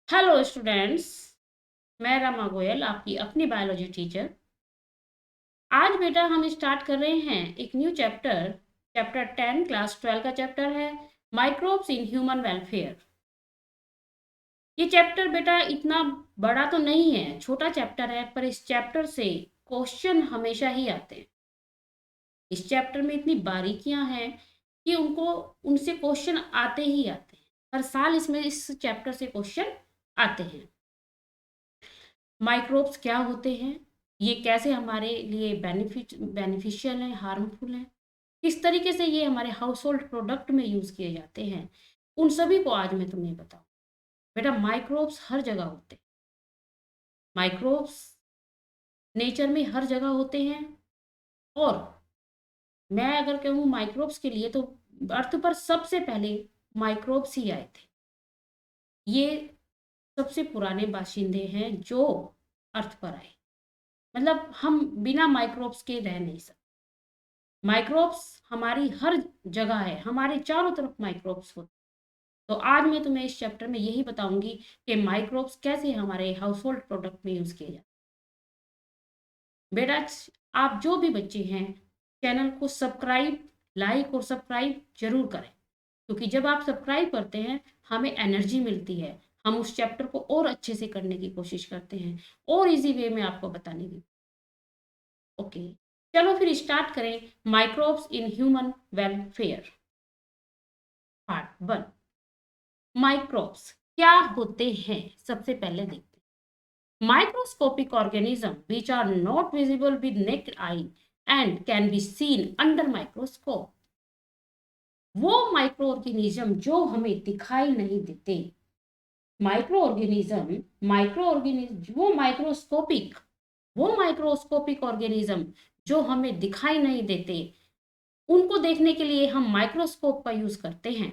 Hello students. मैं रमा गोयल, आपकी अपनी बायोलॉजी टीचर। आज बेटा हम स्टार्ट कर रहे हैं एक न्यू चैप्टर। चैप्टर 10 क्लास 12 का चैप्टर है, माइक्रोब्स इन ह्यूमन वेलफेयर। ये चैप्टर बेटा इतना बड़ा तो नहीं है, छोटा चैप्टर है, पर इस चैप्टर से क्वेश्चन हमेशा ही आते हैं। इस चैप्टर में इतनी बारीकियां हैं कि उनसे क्वेश्चन आते ही आते हैं। हर साल इसमें इस चैप्टर से क्वेश्चन आते हैं। माइक्रोब्स क्या होते हैं, ये कैसे हमारे लिए बेनिफिशियल हैं, हार्मफुल हैं, किस तरीके से ये हमारे हाउस होल्ड प्रोडक्ट में यूज किए जाते हैं, उन सभी को आज मैं तुम्हें बताऊं। बेटा माइक्रोब्स हर जगह होते हैं। माइक्रोब्स नेचर में हर जगह होते हैं। और मैं अगर कहूँ माइक्रोब्स के लिए तो अर्थ पर सबसे पहले माइक्रोब्स ही आए थे। ये सबसे पुराने बाशिंदे हैं जो अर्थ पर आए। मतलब हम बिना माइक्रोब्स के रह नहीं सकते। माइक्रोब्स हमारी हर जगह है, हमारे चारों तरफ माइक्रोब्स होते हैं। तो आज मैं तुम्हें इस चैप्टर में यही बताऊंगी कि माइक्रोब्स कैसे हमारे हाउस होल्ड प्रोडक्ट में यूज किए जाते हैं। बेटा आप जो भी बच्चे हैं, चैनल को सब्सक्राइब, लाइक और सब्सक्राइब जरूर करें, क्योंकि जब आप सब्सक्राइब करते हैं हमें एनर्जी मिलती है। हम उस चैप्टर को और अच्छे से करने की कोशिश करते हैं और इजी वे में आपको बताने की। ओके, चलो फिर स्टार्ट करें। Microbes in human welfare part 1। Microbes क्या होते हैं, सबसे पहले देखते हैं। Microscopic organism which are not visible with naked eye and can be seen under microscope. वो माइक्रो ऑर्गेनिज्म जो हमें दिखाई नहीं देते। माइक्रो ऑर्गेनिज्म वो माइक्रोस्कोपिक ऑर्गेनिज्म जो हमें दिखाई नहीं देते, उनको देखने के लिए हम माइक्रोस्कोप का यूज करते हैं।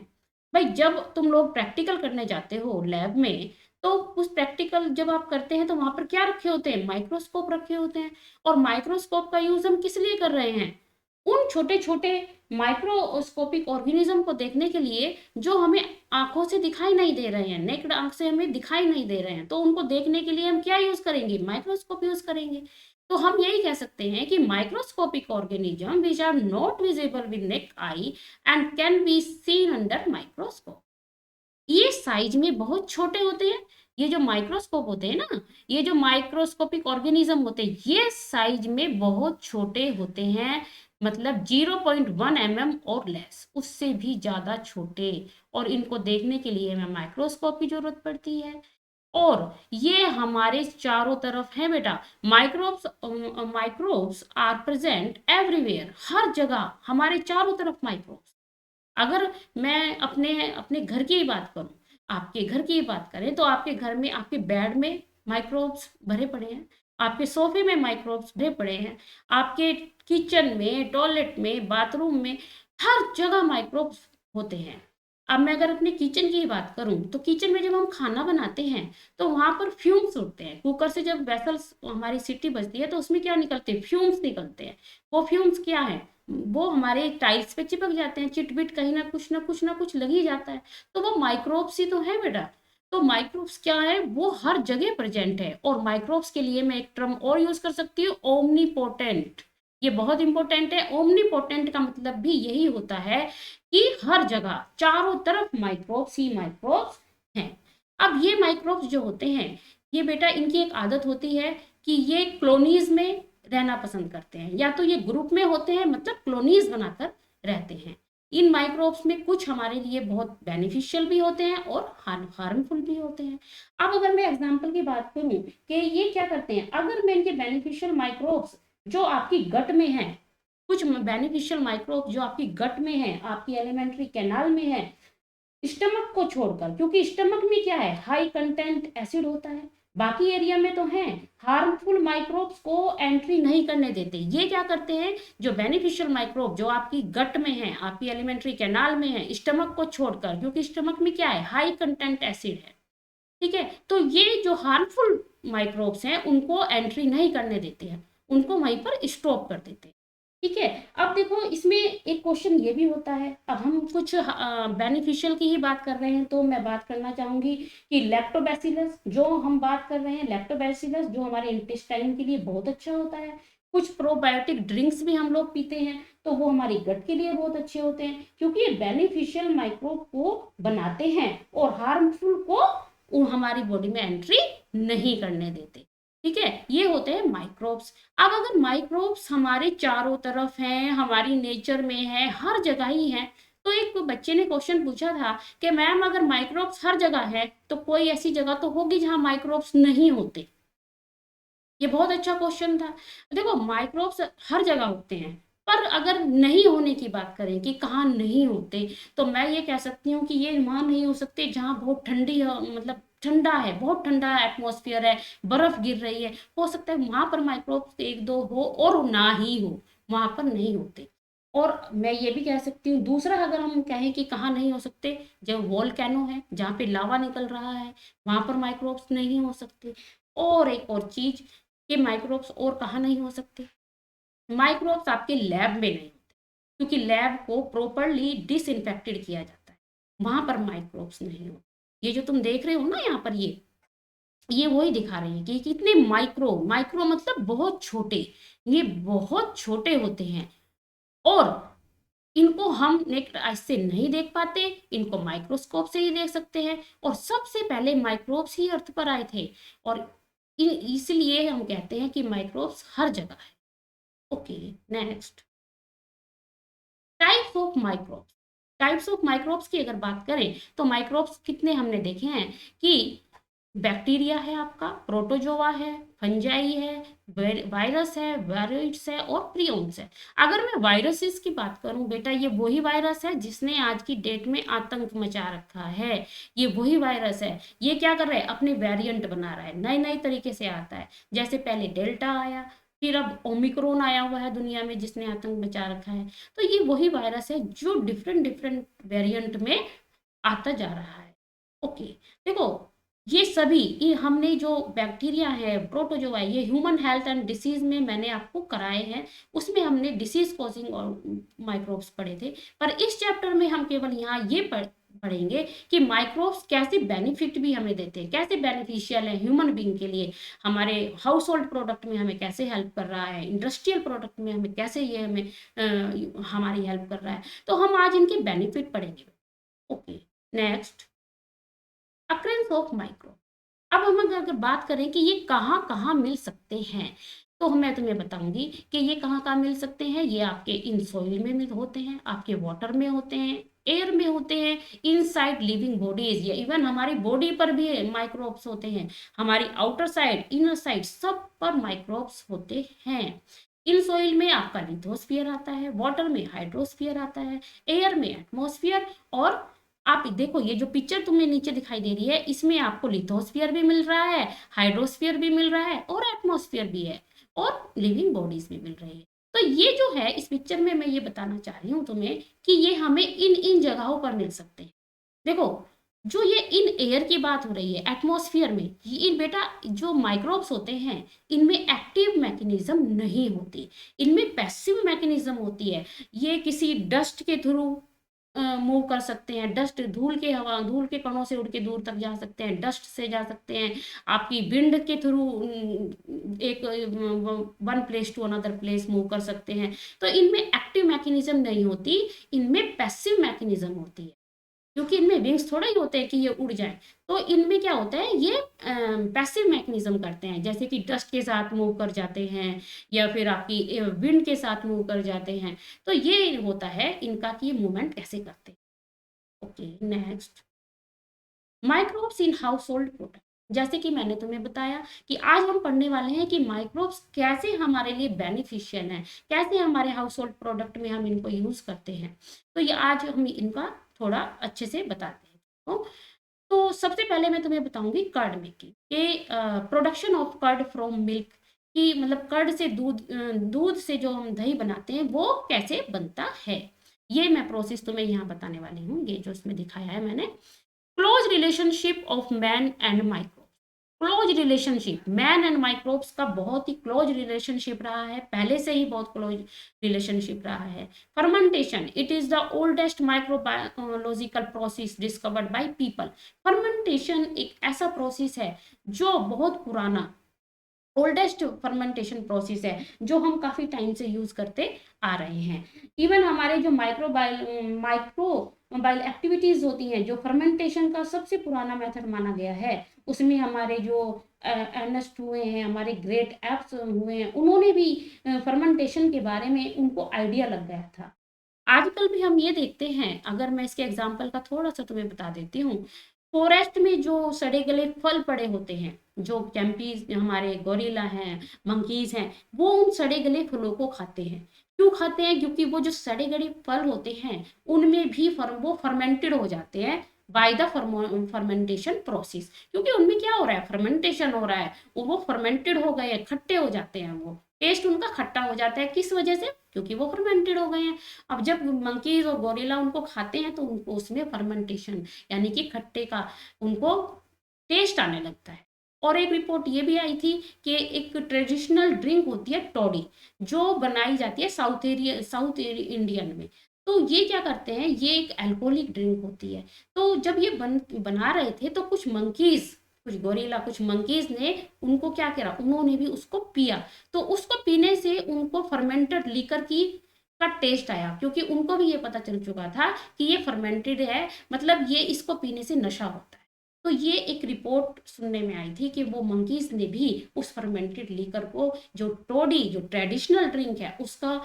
भाई जब तुम लोग प्रैक्टिकल करने जाते हो लैब में, तो उस प्रैक्टिकल जब आप करते हैं तो वहां पर क्या रखे होते हैं, माइक्रोस्कोप रखे होते हैं। और माइक्रोस्कोप का यूज हम किस लिए कर रहे हैं, उन छोटे छोटे माइक्रोस्कोपिक ऑर्गेनिज्म को देखने के लिए जो हमें आंखों से दिखाई नहीं दे रहे हैं, नेक्ड आंख से हमें दिखाई नहीं दे रहे हैं। तो उनको देखने के लिए हम क्या यूज करेंगे, माइक्रोस्कोप यूज करेंगे। तो हम यही कह सकते हैं कि microscopic organism which are not visible with naked eye and can be seen under microscope. ये साइज में बहुत छोटे होते हैं। ये जो माइक्रोस्कोप होते हैं ना, ये जो माइक्रोस्कोपिक ऑर्गेनिज्म होते हैं, ये साइज में बहुत छोटे होते हैं। मतलब 0.1 mm और लेस, उससे भी ज्यादा छोटे। और इनको देखने के लिए हमें माइक्रोस्कोप की जरूरत पड़ती है। और ये हमारे चारों तरफ है बेटा। माइक्रोब्स आर प्रेजेंट एवरीवेयर, हर जगह हमारे चारों तरफ माइक्रोब्स। अगर मैं अपने अपने घर की ही बात करूं, आपके घर की ही बात करें, तो आपके घर में आपके बेड में माइक्रोब्स भरे पड़े हैं, आपके सोफे में माइक्रोब्स भरे पड़े हैं, आपके किचन में, टॉयलेट में, बाथरूम में, हर जगह माइक्रोब्स होते हैं। अब मैं अगर अपने किचन की ही बात करूं, तो किचन में जब हम खाना बनाते हैं तो वहां पर फ्यूम्स उठते हैं। कुकर से जब वेसल्स हमारी सीटी बजती है तो उसमें क्या निकलते हैं, फ्यूम्स निकलते हैं। वो फ्यूम्स क्या है, वो हमारे टाइल्स पे चिपक जाते हैं, चिटबिट कहीं ना कुछ ना कुछ ना कुछ लग ही जाता है। तो वो माइक्रोब्स ही तो है बेटा। तो माइक्रोब्स क्या है, वो हर जगह प्रेजेंट है। और माइक्रोब्स के लिए मैं एक टर्म और यूज कर सकती हूँ, ओमनीपोटेंट। ये बहुत इंपॉर्टेंट है। ओमनीपोटेंट का मतलब भी यही होता है कि हर जगह चारों तरफ माइक्रोब्स ही माइक्रोब्स हैं। अब ये माइक्रोब्स जो होते हैं, ये बेटा इनकी एक आदत होती है कि ये कॉलोनीज में रहना पसंद करते हैं, या तो ये ग्रुप में होते हैं, मतलब कॉलोनीज बनाकर रहते हैं। इन माइक्रोब्स में कुछ हमारे लिए बहुत बेनिफिशियल भी होते हैं और हार्मफुल भी होते हैं। अब अगर मैं एग्जांपल की बात करूं कि ये क्या करते हैं, अगर मैं इनके बेनिफिशियल माइक्रोब्स जो आपकी गट में है, कुछ बेनिफिशियल माइक्रोब जो आपकी गट में है, आपकी एलिमेंट्री कैनाल में है, स्टमक को छोड़कर, क्योंकि स्टमक में क्या है, हाई कंटेंट एसिड होता है। बाकी एरिया में तो है, हार्मफुल माइक्रोब्स को एंट्री नहीं करने देते। ये क्या करते हैं, जो बेनिफिशियल माइक्रोब जो आपकी गट में है, आपकी एलिमेंट्री कैनाल में है, स्टमक को छोड़कर, क्योंकि स्टमक में क्या है, हाई कंटेंट एसिड है। ठीक है, तो ये जो हार्मफुल माइक्रोब्स हैं उनको एंट्री नहीं करने देते हैं, उनको वहीं पर स्टॉप कर देते हैं। ठीक है। अब देखो इसमें एक क्वेश्चन ये भी होता है, अब हम कुछ बेनिफिशियल की ही बात कर रहे हैं, तो मैं बात करना चाहूंगी कि लैक्टोबैसिलस जो हम बात कर रहे हैं, लैक्टोबैसिलस जो हमारे इंटेस्टाइन के लिए बहुत अच्छा होता है। कुछ प्रोबायोटिक ड्रिंक्स भी हम लोग पीते हैं, तो वो हमारी गट के लिए बहुत अच्छे होते हैं, क्योंकि ये बेनिफिशियल माइक्रोब को बनाते हैं और हार्मफुल को वो हमारी बॉडी में एंट्री नहीं करने देते। ठीक है, ये होते हैं माइक्रोब्स। अब अगर माइक्रोब्स हमारे चारों तरफ हैं, हमारी नेचर में है, हर जगह ही है, तो एक बच्चे ने क्वेश्चन पूछा था कि मैम अगर माइक्रोब्स हर जगह है तो कोई ऐसी जगह तो होगी जहां माइक्रोब्स नहीं होते। ये बहुत अच्छा क्वेश्चन था। देखो माइक्रोब्स हर जगह होते हैं, पर अगर नहीं होने की बात करें कि कहाँ नहीं होते, तो मैं ये कह सकती हूँ कि ये वहां नहीं हो सकते जहाँ बहुत ठंडी मतलब ठंडा है, बहुत ठंडा एटमॉस्फेयर है, बर्फ गिर रही है, हो सकता है वहां पर माइक्रोब्स एक दो हो और ना ही हो, वहां पर नहीं होते। और मैं ये भी कह सकती हूँ दूसरा, अगर हम कहें कि कहाँ नहीं हो सकते, जब वोल्केनो है जहाँ पे लावा निकल रहा है, वहां पर माइक्रोब्स नहीं हो सकते। और एक और चीज कि माइक्रोब्स और कहाँ नहीं हो सकते, माइक्रोब्स आपके लैब में नहीं होते, क्योंकि लैब को प्रॉपरली डिसइंफेक्टेड किया जाता है, वहां पर माइक्रोब्स नहीं होते। ये जो तुम देख रहे हो ना यहाँ पर, ये वही दिखा रहे हैं कि कितने माइक्रो, माइक्रो मतलब बहुत छोटे, ये बहुत छोटे होते हैं और इनको हम नेक्ड आई से नहीं देख पाते, इनको माइक्रोस्कोप से ही देख सकते हैं। और सबसे पहले माइक्रोब्स ही अर्थ पर आए थे, और इसलिए हम कहते हैं कि माइक्रोब्स हर जगह है। Okay, next, types of microbes. Types of microbes की अगर बात करें तो माइक्रोब्स कितने हमने देखे हैं कि बैक्टीरिया है, आपका प्रोटोजोआ है, फंजाई है, वायरस है, वायरोइड्स है और प्रियोन्स है। अगर मैं वायरसेस की बात करूं बेटा, ये वही वायरस है जिसने आज की डेट में आतंक मचा रखा है। ये वही वायरस है, ये क्या कर रहा है, अपने वेरिएंट बना रहा है, नए नए तरीके से आता है। जैसे पहले डेल्टा आया, फिर अब ओमिक्रोन आया हुआ है दुनिया में जिसने आतंक मचा रखा है। तो ये वही वायरस है जो डिफरेंट डिफरेंट वेरिएंट में आता जा रहा है। ओके, देखो ये सभी, ये हमने जो बैक्टीरिया है, प्रोटोजोआ है, ये ह्यूमन हेल्थ एंड डिसीज में मैंने आपको कराए हैं, उसमें हमने डिसीज कॉजिंग और माइक्रोब्स पढ़े थे। पर इस चैप्टर में हम केवल यहाँ ये पढ़ेंगे कि माइक्रोब्स कैसे बेनिफिट भी हमें देते हैं, कैसे बेनिफिशियल है ह्यूमन बींग के लिए, हमारे हाउस होल्ड प्रोडक्ट में हमें कैसे हेल्प कर रहा है, इंडस्ट्रियल प्रोडक्ट में हमें कैसे ये हमें हमारी हेल्प कर रहा है। तो हम आज इनके बेनिफिट पढ़ेंगे। Okay, next, occurrence of micro. अब हम अगर बात करें कि ये कहाँ कहाँ मिल सकते हैं, तो मैं तुम्हें बताऊंगी कि ये कहाँ कहाँ मिल सकते हैं। ये आपके इन सॉइल में मिल होते हैं, आपके वाटर में होते हैं, एयर में होते हैं, इनसाइड लिविंग बॉडीज, या इवन हमारी बॉडी पर भी माइक्रोब्स होते हैं, हमारी आउटर साइड, इनर साइड, सब पर माइक्रोब्स होते हैं। इन सॉइल में आपका लिथोस्फियर आता है, वाटर में हाइड्रोस्फियर आता है, एयर में एटमॉस्फियर। और आप देखो ये जो पिक्चर तुम्हें नीचे दिखाई दे रही है, इसमें आपको लिथोस्फियर भी मिल रहा है, हाइड्रोस्फियर भी मिल रहा है और एटमॉस्फियर भी है, और लिविंग बॉडीज भी मिल रही है। तो ये जो है इस पिक्चर में मैं ये बताना चाह रही हूँ तुम्हें कि ये हमें इन इन जगहों पर मिल सकते हैं। देखो, जो ये इन एयर की बात हो रही है, एटमॉस्फियर में, ये इन बेटा जो माइक्रोब्स होते हैं, इनमें एक्टिव मैकेनिज्म नहीं होती, इनमें पैसिव मैकेनिज्म होती है। ये किसी डस्ट के थ्रू मूव कर सकते हैं, डस्ट, धूल के, हवा, धूल के कणों से उड़ के दूर तक जा सकते हैं, डस्ट से जा सकते हैं, आपकी विंड के थ्रू एक one place to another place move कर सकते हैं। तो इनमें एक्टिव मैकेनिज्म नहीं होती, इनमें पैसिव मैकेनिज्म होती है, क्योंकि इनमें विंग्स थोड़ा ही होते हैं कि ये उड़ जाए। तो इनमें क्या होता है, ये पैसिव मैकेनिज्म करते हैं, जैसे कि डस्ट के साथ मूव कर जाते हैं या फिर आपकी विंड के साथ मूव कर जाते हैं। तो ये होता है इनका कि ये मूवमेंट कैसे करते हैं। Okay, next, microbes in house hold product. जैसे कि मैंने तुम्हें बताया कि आज हम पढ़ने वाले हैं कि माइक्रोब्स कैसे हमारे लिए बेनिफिशियल हैं, कैसे हमारे हाउस होल्ड प्रोडक्ट में हम इनको यूज करते हैं। तो ये आज हम इनका थोड़ा अच्छे से बताते हैं। तो सबसे पहले मैं तुम्हें बताऊंगी कर्ड मेकिंग के, production of curd from milk, कि मतलब कर्ड से दूध से जो हम दही बनाते हैं वो कैसे बनता है। ये मैं प्रोसेस तुम्हें यहाँ बताने वाली हूँ, ये जो इसमें दिखाया है मैंने। Close relationship of man and micro. Close relationship, man and microbes का बहुत ही क्लोज रिलेशनशिप रहा है, पहले से ही बहुत क्लोज रिलेशनशिप रहा है। Fermentation, it is the oldest microbiological process discovered by people. Fermentation एक ऐसा प्रोसेस है जो बहुत पुराना, ओल्डेस्ट फर्मेंटेशन प्रोसेस है जो हम काफी टाइम से यूज करते आ रहे हैं। इवन हमारे जो माइक्रोबाइल एक्टिविटीज होती हैं, जो फर्मेंटेशन का सबसे पुराना मेथड माना गया है, उसमें हमारे जो एर्नेस्ट हुए हैं, हमारे ग्रेट एप्स हुए हैं, उन्होंने भी फर्मेंटेशन के बारे में उनको आइडिया लग गया था। आजकल भी हम ये देखते हैं, अगर मैं इसके एग्जाम्पल का थोड़ा सा तुम्हें बता देती हूँ, फॉरेस्ट में जो सड़े गले फल पड़े होते हैं, जो चैंपीज हमारे गोरिल्ला हैं, मंकीज हैं, वो उन सड़े गले फलों को खाते हैं। क्यों खाते हैं? क्योंकि वो जो सड़े गले फल होते हैं उनमें भी वो फर्मेंटेड हो जाते हैं बाय द फर्मेंटेशन प्रोसेस। क्योंकि उनमें क्या हो रहा है? फर्मेंटेशन हो रहा है, वो फर्मेंटेड हो गए हैं, खट्टे हो जाते हैं, वो टेस्ट उनका खट्टा हो जाता है। किस वजह से? क्योंकि वो फर्मेंटेड हो गए हैं। अब जब मंकीज और गोरिल्ला उनको खाते हैं तो उनको उसमें फर्मेंटेशन यानी कि खट्टे का उनको टेस्ट आने लगता है। और एक रिपोर्ट ये भी आई थी कि एक ट्रेडिशनल ड्रिंक होती है टोडी, जो बनाई जाती है साउथ इंडियन में। तो ये क्या करते हैं, ये एक अल्कोहलिक ड्रिंक होती है। तो जब ये बना रहे थे तो कुछ मंकीज, कुछ गोरिल्ला, कुछ मंकीज ने उनको क्या करा, उन्होंने भी उसको पिया। तो उसको पीने से उनको फर्मेंटेड लीकर की का टेस्ट आया, क्योंकि उनको भी ये पता चल चुका था कि ये फर्मेंटेड है, मतलब ये इसको पीने से नशा होता है। तो ये एक रिपोर्ट सुनने में आई थी कि वो मंकीज ने भी उस फर्मेंटेड लीकर को, जो टोडी, जो ट्रेडिशनल ड्रिंक है, उसका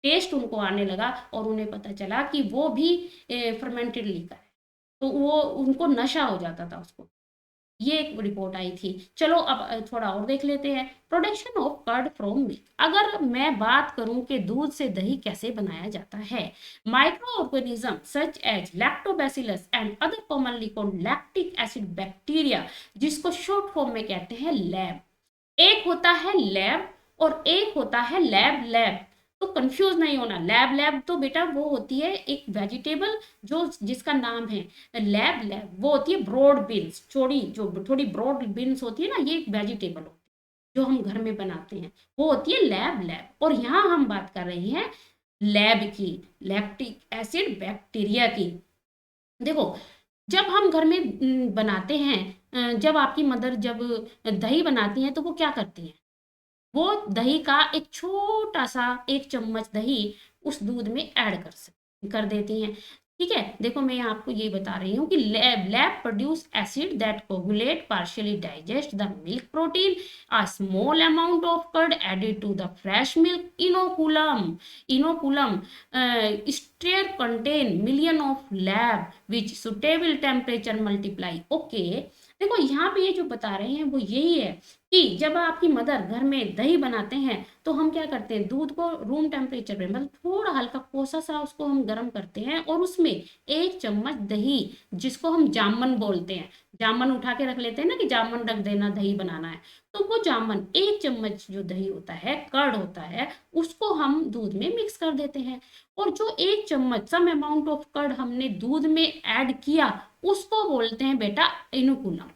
टेस्ट उनको आने लगा और उन्हें पता चला कि वो भी फर्मेंटेड लीकर है। तो वो उनको नशा हो जाता था उसको। ये एक रिपोर्ट आई थी। चलो अब थोड़ा और देख लेते हैं, production of curd from milk. अगर मैं बात करूं कि दूध से दही कैसे बनाया जाता है, micro organism such as lactobacillus and other commonly called lactic acid bacteria, जिसको शॉर्ट फॉर्म में कहते हैं लैब। एक होता है लैब और एक होता है लैब लैब। तो कंफ्यूज नहीं होना, लैब लैब तो बेटा वो होती है एक वेजिटेबल जो जिसका नाम है लैब लैब, वो होती है ब्रॉड बीन्स, चौड़ी जो थोड़ी ब्रॉड बीन्स होती है ना, ये एक वेजिटेबल होती है जो हम घर में बनाते हैं, वो होती है लैब लैब। और यहाँ हम बात कर रहे हैं लैब की, लैक्टिक एसिड बैक्टीरिया की। देखो, जब हम घर में बनाते हैं, जब आपकी मदर जब दही बनाती हैं तो वो क्या करती हैं, वो दही का एक छोटा सा 1 चम्मच दही उस दूध में ऐड कर देती हैं। ठीक है, देखो मैं आपको ये बता रही हूँ कि LAB produce acid that coagulate partially digest the milk protein, a small amount of curd added to the fresh milk inoculum starter contain million of LAB which suitable temperature multiply. Okay, देखो यहाँ पे ये जो बता रहे हैं वो यही है कि जब आपकी मदर घर में दही बनाते हैं तो हम क्या करते हैं, दूध को रूम टेम्परेचर पे, मतलब थोड़ा हल्का कोसा सा उसको हम गर्म करते हैं और उसमें 1 चम्मच दही, जिसको हम जामन बोलते हैं, जामन उठा के रख लेते हैं ना कि जामन रख देना, दही बनाना है, तो वो जामन 1 चम्मच जो दही होता है, कर्ड होता है, उसको हम दूध में मिक्स कर देते हैं। और जो 1 चम्मच सम अमाउंट ऑफ कर्ड हमने दूध में ऐड किया, उसको बोलते हैं बेटा इनोकुलम।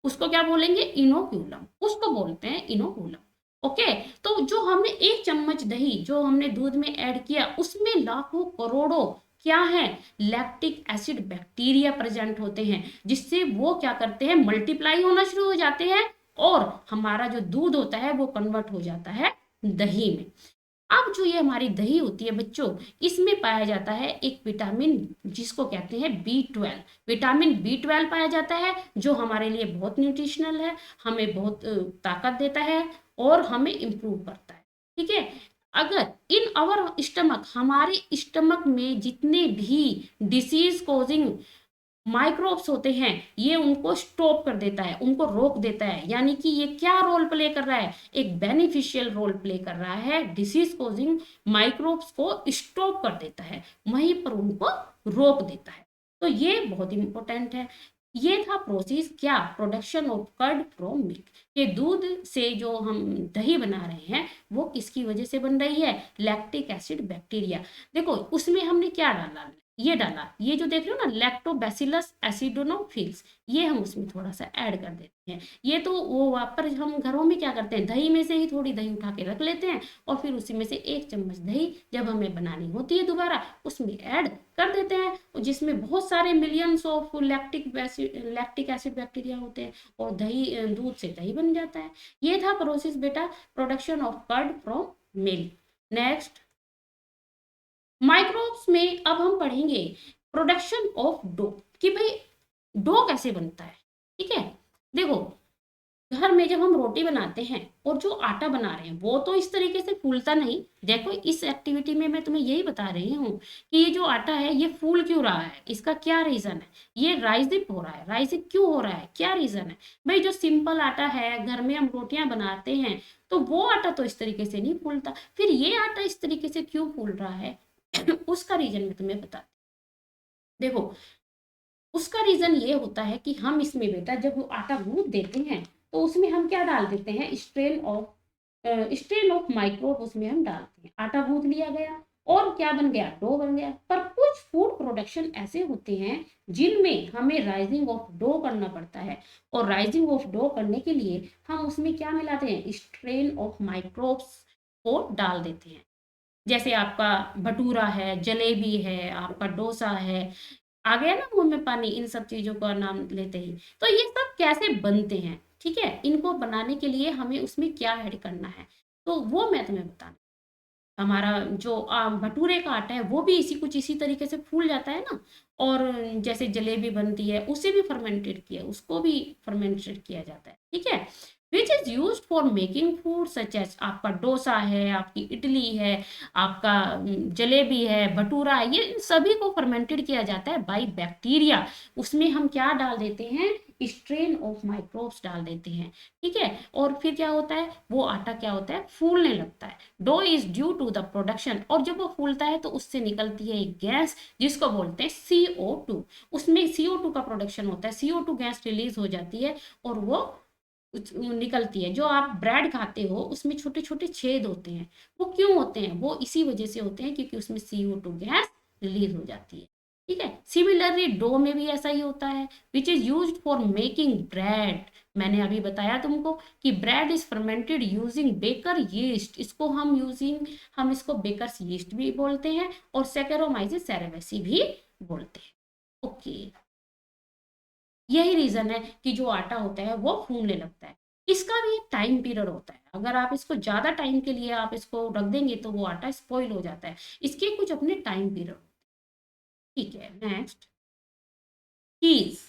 उसको क्या बोलेंगे? इनोक्यूलम, उसको बोलते हैं इनोकुलम। ओके, तो जो हमने 1 चम्मच दही जो हमने दूध में ऐड किया, उसमें लाखों करोड़ों क्या है, लैक्टिक एसिड बैक्टीरिया प्रेजेंट होते हैं, जिससे वो क्या करते हैं, मल्टीप्लाई होना शुरू हो जाते हैं और हमारा जो दूध होता है वो कन्वर्ट हो जाता है दही में। अब जो ये हमारी दही होती है बच्चों, इसमें पाया जाता है एक विटामिन जिसको कहते हैं B12। विटामिन B12 पाया जाता है जो हमारे लिए बहुत न्यूट्रिशनल है, हमें बहुत ताकत देता है और हमें इम्प्रूव करता है। ठीक है, अगर इन आवर स्टमक, हमारे स्टमक में जितने भी डिसीज कॉजिंग माइक्रोब्स होते हैं, ये उनको स्टॉप कर देता है, उनको रोक देता है। यानी कि ये क्या रोल प्ले कर रहा है, एक बेनिफिशियल रोल प्ले कर रहा है, डिसीज कॉजिंग माइक्रोब्स को स्टॉप कर देता है, वहीं पर उनको रोक देता है। तो ये बहुत इंपॉर्टेंट है। ये था प्रोसेस, क्या, production of curd from milk, ये दूध से जो हम दही बना रहे हैं वो किसकी वजह से बन रही है, लैक्टिक एसिड बैक्टीरिया। देखो उसमें हमने क्या डाला, ये डाला, ये जो देख रहे हो ना लैक्टोबैसिलस एसिडोनोफिल्स, ये हम उसमें थोड़ा सा ऐड कर देते हैं। ये तो वो वापर हम घरों में क्या करते हैं, दही में से ही थोड़ी दही उठा के रख लेते हैं और फिर उसी में से 1 चम्मच दही जब हमें बनानी होती है दोबारा उसमें ऐड कर देते हैं, जिसमें बहुत सारे millions of lactic acid bacteria होते हैं और दही दूध से दही बन जाता है। ये था प्रोसेस बेटा, production of curd from milk. Next microbes में अब हम पढ़ेंगे प्रोडक्शन ऑफ डो, कि भाई डो कैसे बनता है। ठीक है, देखो घर में जब हम रोटी बनाते हैं और जो आटा बना रहे हैं वो तो इस तरीके से फूलता नहीं। देखो इस एक्टिविटी में मैं तुम्हें यही बता रही हूँ कि ये जो आटा है ये फूल क्यों रहा है, इसका क्या रीजन है, ये राइजिंग हो रहा है। राइजिंग क्यों हो रहा है, क्या रीजन है। भाई जो सिंपल आटा है घर में हम रोटियां बनाते हैं तो वो आटा तो इस तरीके से नहीं फूलता, फिर ये आटा इस तरीके से क्यों फूल रहा है उसका रीजन मैं तुम्हें बता, देखो उसका रीजन ये होता है कि हम इसमें बेटा जब वो आटा गूंथ देते हैं तो उसमें हम क्या डाल देते हैं, स्ट्रेन ऑफ माइक्रोब उसमें हम डालते हैं। आटा गूंथ लिया गया और क्या बन गया, डो बन गया। पर कुछ फूड प्रोडक्शन ऐसे होते हैं जिनमें हमें राइजिंग ऑफ डो करना पड़ता है और राइजिंग ऑफ डो करने के लिए हम उसमें क्या मिलाते हैं, स्ट्रेन ऑफ माइक्रोब्स को डाल देते हैं। जैसे आपका भटूरा है, जलेबी है, आपका डोसा है, आ गया ना मुंह में पानी इन सब चीजों का नाम लेते ही। तो ये सब कैसे बनते हैं, ठीक है, इनको बनाने के लिए हमें उसमें क्या ऐड करना है तो वो मैं तुम्हें बताना। हमारा जो भटूरे का आटा है वो भी इसी तरीके से फूल जाता है ना, और जैसे जलेबी बनती है उसे भी फर्मेंटेड किया, उसको भी फर्मेंटेड किया जाता है। ठीक है, which is use for making food such as आपका डोसा है, आपकी इडली है, आपका जलेबी है, भटूरा है, ये इन सभी को फर्मेंटेड किया जाता है बाय बैक्टीरिया। उसमें हम क्या डाल देते हैं, स्ट्रेन ऑफ माइक्रोब्स डाल देते हैं। ठीक है, और फिर क्या होता है, वो आटा क्या होता है, फूलने लगता है। Dough is due to the production, और जब वो फूलता है तो उससे निकलती है एक गैस जिसको बोलते हैं CO2। उसमें CO2 का प्रोडक्शन होता है, CO2 गैस रिलीज हो जाती है और वो निकलती है। जो आप ब्रेड खाते हो उसमें छोटे छोटे छेद होते हैं, वो क्यों होते हैं, वो इसी वजह से होते हैं क्योंकि उसमें CO2 गैस रिलीज हो जाती है। ठीक है, सिमिलरली डो में भी ऐसा ही होता है, which is used for making bread. मैंने अभी बताया तुमको कि bread is fermented using baker yeast, हम इसको बेकर्स यीस्ट भी बोलते हैं और सैकेरोमाइजेस सेरेवेसी भी बोलते हैं। ओके, यही रीजन है कि जो आटा होता है वो फूलने लगता है। इसका भी एक टाइम पीरियड होता है, अगर आप इसको ज्यादा टाइम के लिए आप इसको रख देंगे तो वो आटा स्पॉइल हो जाता है। इसके कुछ अपने टाइम पीरियड। ठीक है, नेक्स्ट चीज।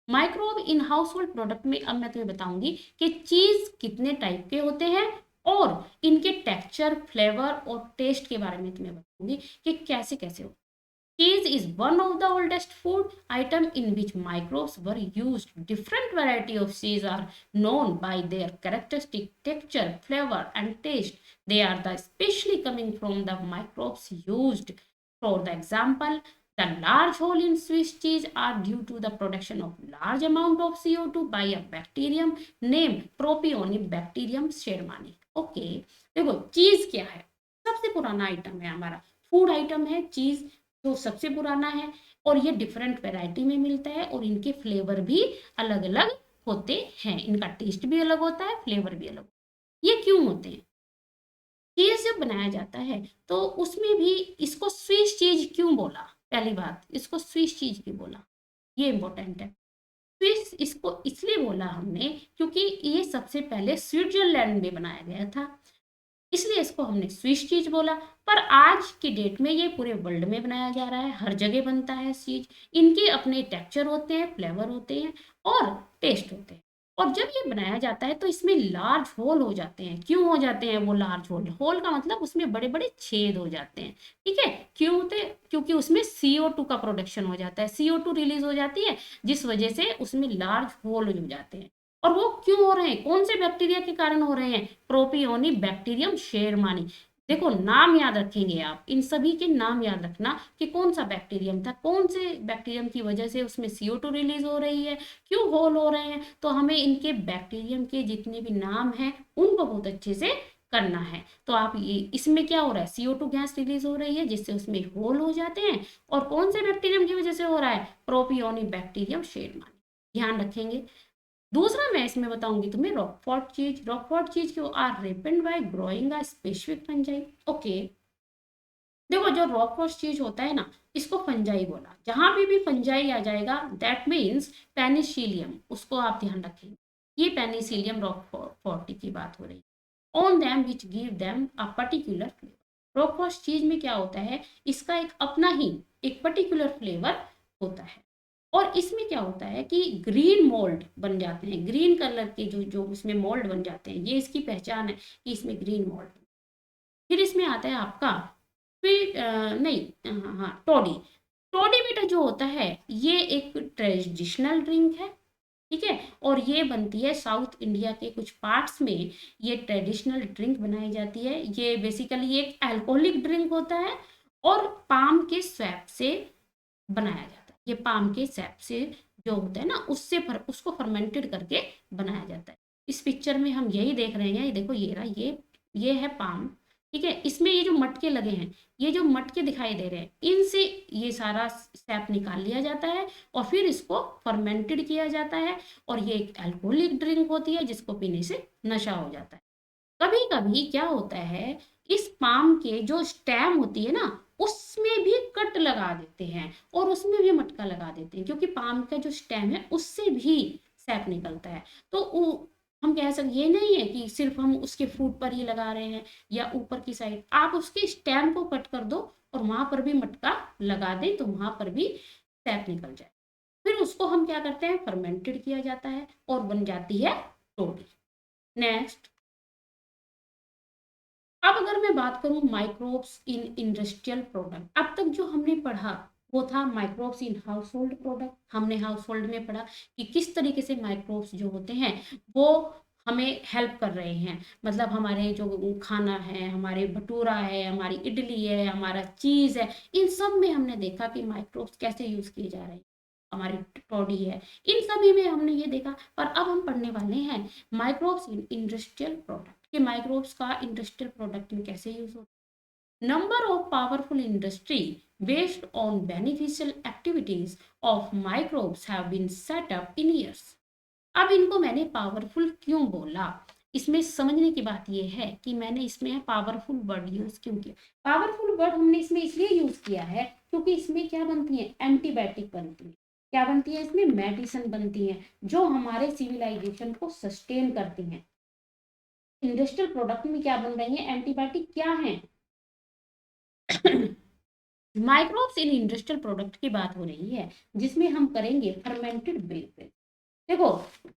Microbe in house hold product में अब मैं तुम्हें बताऊंगी कि चीज कितने टाइप के होते हैं और इनके टेक्सचर, फ्लेवर और टेस्ट के बारे में तुम्हें बताऊंगी कि कैसे कैसे होते हैं। Cheese is one of the oldest food item in which microbes were used. Different variety of cheese are known by their characteristic texture, flavor, and taste. They are the especially coming from the microbes used. For the example, the large hole in Swiss cheese are due to the production of large amount of CO2 by a bacterium named Propionibacterium shermani. Okay, देखो चीज क्या है, सबसे पुराना item है हमारा, food item है चीज, जो सबसे पुराना है और ये डिफरेंट वैरायटी में मिलता है और इनके फ्लेवर भी अलग अलग होते हैं, इनका टेस्ट भी अलग होता है, फ्लेवर भी अलग। ये क्यों होते हैं, चीज जब बनाया जाता है तो उसमें भी इसको स्विस चीज क्यों बोला, पहली बात इसको स्विस चीज क्यों बोला, ये इंपॉर्टेंट है। स्विस इसको इसलिए बोला हमने क्योंकि ये सबसे पहले स्विट्जरलैंड में बनाया गया था, इसलिए इसको हमने स्विस चीज बोला। पर आज की डेट में ये पूरे वर्ल्ड में बनाया जा रहा है, हर जगह बनता है चीज। इनके अपने टेक्सचर होते हैं, फ्लेवर होते हैं और टेस्ट होते हैं। और जब ये बनाया जाता है तो इसमें लार्ज होल हो जाते हैं। क्यों हो जाते हैं वो लार्ज होल, होल का मतलब उसमें बड़े बड़े छेद हो जाते हैं। ठीक है, क्यों होते हैं, क्योंकि उसमें CO2 का प्रोडक्शन हो जाता है, CO2 रिलीज हो जाती है जिस वजह से उसमें लार्ज होल हो जाते हैं। और वो क्यों हो रहे हैं, कौन से बैक्टीरिया के कारण हो रहे हैं, प्रोपियोनी बैक्टीरियम शेरमानी। देखो नाम याद रखेंगे आप, इन सभी के नाम याद रखना कि कौन सा बैक्टीरियम था, कौन से बैक्टीरियम की वजह से उसमें CO2 रिलीज हो रही है, क्यों होल हो रहे हैं। तो हमें इनके बैक्टीरियम के जितने भी नाम हैं उनको बहुत अच्छे से करना है। तो आप ये इसमें क्या हो रहा है, CO2 गैस रिलीज हो रही है जिससे उसमें होल हो जाते हैं। और कौन से बैक्टीरियम की वजह से हो रहा है, प्रोपियोनिक शेरमानी, ध्यान रखेंगे। दूसरा मैं इसमें बताऊंगी तुम्हें रॉकफोर्ट चीज। रॉकफोर्ट चीज क्यों are ripened by growing a specific fungi. Okay, देखो जो रॉकफोर्ट चीज होता है ना, इसको फंजाई बोला। जहां भी फंजाई आ जाएगा दैट मीन्स पेनिसिलियम, उसको आप ध्यान रखेंगे। ये पेनिसिलियम रॉकफोर्ट की बात हो रही है। On them which give them a particular flavour. Roquefort cheese में क्या होता है, इसका एक अपना ही एक पर्टिकुलर फ्लेवर होता है। और इसमें क्या होता है कि ग्रीन मोल्ड बन जाते हैं, ग्रीन कलर के जो जो इसमें मोल्ड बन जाते हैं, ये इसकी पहचान है कि इसमें ग्रीन मोल्ड। फिर इसमें आता है आपका, फिर नहीं, हाँ हाँ, टोडी। टोडी मीठा जो होता है ये एक ट्रेडिशनल ड्रिंक है, ठीक है। और ये बनती है साउथ इंडिया के कुछ पार्ट्स में, ये ट्रेडिशनल ड्रिंक बनाई जाती है। ये बेसिकली एक अल्कोहलिक ड्रिंक होता है और पाम के स्वैप से बनाया जाता है। ये पाम के सैप से जो होता है ना, उससे उसको फर्मेंटेड करके बनाया जाता है। इस पिक्चर में हम यही देख रहे हैं, ये देखो ये रहा, ये है पाम, ठीक है। इसमें ये जो मटके लगे हैं, ये जो मटके दिखाई दे रहे हैं, इनसे ये सारा सैप निकाल लिया जाता है और फिर इसको फर्मेंटेड किया जाता है। और ये एक अल्कोहलिक ड्रिंक होती है जिसको पीने से नशा हो जाता है। कभी कभी क्या होता है, इस पाम के जो स्टेम होती है ना, उसमें भी कट लगा देते हैं और उसमें भी मटका लगा देते हैं, क्योंकि पाम का जो स्टेम है उससे भी सैप निकलता है। तो हम कह सकते, ये नहीं है कि सिर्फ हम उसके फ्रूट पर ही लगा रहे हैं या ऊपर की साइड, आप उसके स्टेम को कट कर दो और वहां पर भी मटका लगा दें तो वहां पर भी सैप निकल जाए। फिर उसको हम क्या करते हैं, फर्मेंटेड किया जाता है और बन जाती है टोडी। नेक्स्ट, अब अगर मैं बात करूं माइक्रोब्स इन इंडस्ट्रियल प्रोडक्ट, अब तक जो हमने पढ़ा वो था microbes in house hold product. हमने हाउस होल्ड में पढ़ा कि किस तरीके से माइक्रोब्स जो होते हैं वो हमें हेल्प कर रहे हैं। मतलब हमारे जो खाना है, हमारे भटूरा है, हमारी इडली है, हमारा चीज है, इन सब में हमने देखा कि माइक्रोब्स कैसे यूज किए जा रहे हैं। हमारी टॉडी है, इन सभी में हमने ये देखा। पर अब हम पढ़ने वाले हैं माइक्रोब्स इन इंडस्ट्रियल प्रोडक्ट, कि माइक्रोब्स का इंडस्ट्रियल प्रोडक्ट में कैसे यूज होता है। Number of powerful industry based on beneficial activities of microbes have been set up in years. अब इनको मैंने पावरफुल क्यों बोला, इसमें समझने की बात यह है कि मैंने इसमें पावरफुल वर्ड यूज क्यों किया। पावरफुल वर्ड हमने इसमें इसलिए यूज किया है क्योंकि इसमें क्या बनती है, एंटीबायोटिक बनती है। क्या बनती है इसमें, मेडिसिन बनती है जो हमारे सिविलाइजेशन को सस्टेन करती हैं। इंडस्ट्रियल प्रोडक्ट में क्या बन रही है, एंटीबायोटिक क्या है। माइक्रोब्स इन इंडस्ट्रियल प्रोडक्ट की बात हो रही है जिसमें हम करेंगे फर्मेंटेड बेवरेज। देखो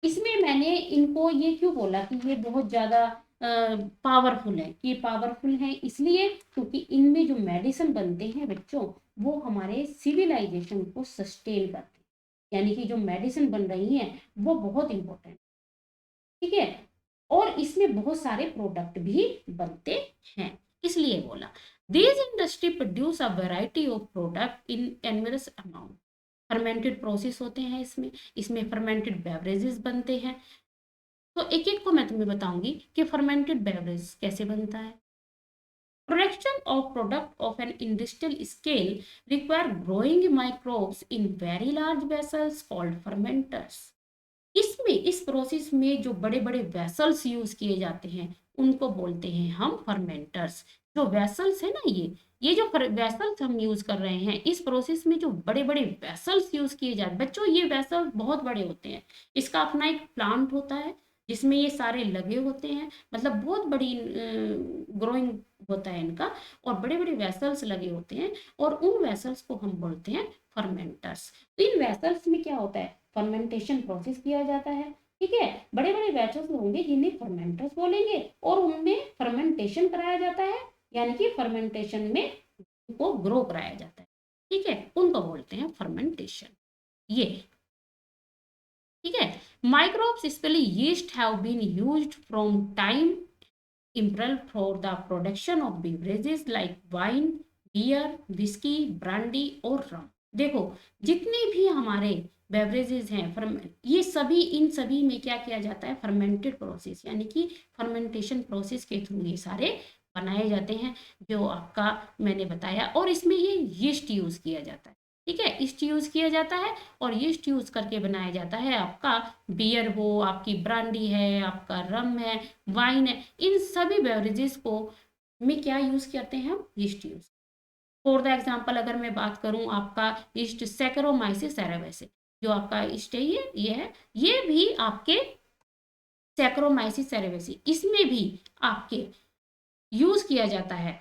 इसमें मैंने इनको ये क्यों बोला कि ये बहुत ज्यादा पावरफुल है, कि पावरफुल है इसलिए क्योंकि इनमें जो मेडिसिन बनते हैं बच्चों, वो हमारे सिविलाइजेशन को सस्टेन करते हैं। यानी कि जो मेडिसिन बन रही है वो बहुत इंपॉर्टेंट, ठीक है। और इसमें बहुत सारे प्रोडक्ट भी बनते हैं, इसलिए बोला। This industry produce a variety of product in enormous amount. Fermented process होते हैं इसमें, इसमें फर्मेंटेड बेवरेजेस बनते हैं। तो एक एक को मैं तुम्हें बताऊंगी कि फर्मेंटेड बेवरेज कैसे बनता है। Production of product of an industrial scale require growing microbes in very large vessels called fermenters. इसमें इस प्रोसेस में जो बड़े बड़े वेसल्स यूज किए जाते हैं उनको बोलते हैं हम फर्मेंटर्स। जो वेसल्स है ना, ये जो वेसल्स हम यूज कर रहे हैं इस प्रोसेस में, जो बड़े बड़े वेसल्स यूज किए जाते हैं बच्चों, ये वेसल बहुत बड़े होते हैं। इसका अपना एक प्लांट होता है जिसमें ये सारे लगे होते हैं, मतलब बहुत बड़ी ग्रोइंग होता है इनका, और बड़े बड़े वेसल्स लगे होते हैं और उन वेसल्स को हम बोलते हैं फर्मेंटर्स। तो इन वेसल्स में क्या होता है, फर्मेंटेशन प्रोसेस किया जाता है, ठीक है। बड़े बड़े वेसल्स होंगे जिन्हें फर्मेंटर्स बोलेंगे और उनमें फर्मेंटेशन कराया जाता है, यानी कि फर्मेंटेशन में उनको ग्रो कराया जाता है, ठीक है, उनको बोलते हैं फर्मेंटेशन। ये ठीक है। Microbes specially yeast have been used from time immemorial for the production of beverages like wine, beer, whisky, brandy और रम। देखो जितने भी हमारे बेवरेजेस हैं, ये सभी, इन सभी में क्या किया जाता है, फर्मेंटेड प्रोसेस, यानी कि फर्मेंटेशन प्रोसेस के थ्रू ये सारे बनाए जाते हैं, जो आपका मैंने बताया। और इसमें ये यीस्ट यूज किया जाता है, ठीक है, ईस्ट यूज किया जाता है, और यीस्ट यूज करके बनाया जाता है आपका बियर हो, आपकी ब्रांडी है, आपका रम है, वाइन है, इन सभी बेवरेजेस को में क्या यूज करते हैं हम, yeast use. For the example अगर मैं बात करूं, आपका ईस्ट सैकरोमाइसिस सेरेवेसिस, जो आपका ईस्ट है, ये है, ये भी आपके सैकरोमाइसिस सेरेवेसिस, इसमें भी आपके यूज किया जाता है,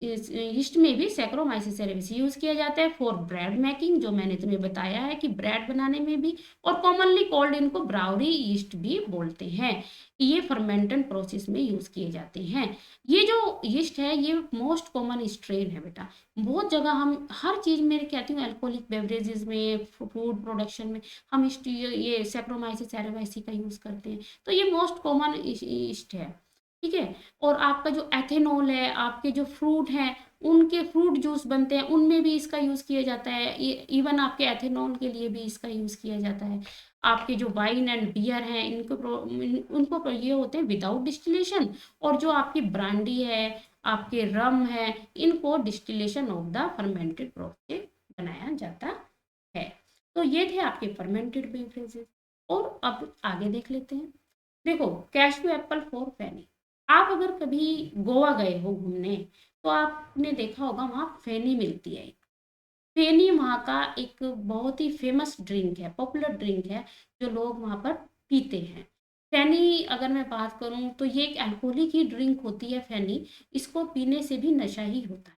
इस ईस्ट में भी सैक्रोमाइसिस सेरेविस यूज किया जाता है फॉर ब्रेड मेकिंग, जो मैंने तुम्हें बताया है कि ब्रेड बनाने में भी, और कॉमनली कॉल्ड इनको ब्राउरी ईस्ट भी बोलते हैं। ये फर्मेंटेड प्रोसेस में यूज किए जाते हैं। ये जो ईस्ट है ये मोस्ट कॉमन स्ट्रेन है बेटा, बहुत जगह हम हर चीज में कहती हूँ, अल्कोहलिक बेवरेजेस में, फूड प्रोडक्शन में हम ईस्ट, ये सैक्रोमाइसिस सेरेविस का यूज करते हैं, तो ये मोस्ट कॉमन ईस्ट है, ठीक है। और आपका जो एथेनॉल है, आपके जो फ्रूट हैं, उनके फ्रूट जूस बनते हैं, उनमें भी इसका यूज किया जाता है, इवन आपके एथेनॉल के लिए भी इसका यूज किया जाता है। आपके जो वाइन एंड बियर हैं, उनको ये होते हैं विदाउट डिस्टिलेशन, और जो आपकी ब्रांडी है, आपके रम है, इनको distillation of the fermented process बनाया जाता है। तो ये थे आपके फर्मेंटेड बेवरेजेस। और अब आगे देख लेते हैं। देखो, कैशू एप्पल फॉर फेनी, आप अगर कभी गोवा गए हो घूमने, तो आपने देखा होगा वहाँ फेनी मिलती है। फेनी वहाँ का एक बहुत ही फेमस ड्रिंक है, पॉपुलर ड्रिंक है, जो लोग वहाँ पर पीते हैं। फेनी अगर मैं बात करूँ तो ये एक अल्कोहलिक ही ड्रिंक होती है फेनी, इसको पीने से भी नशा ही होता है,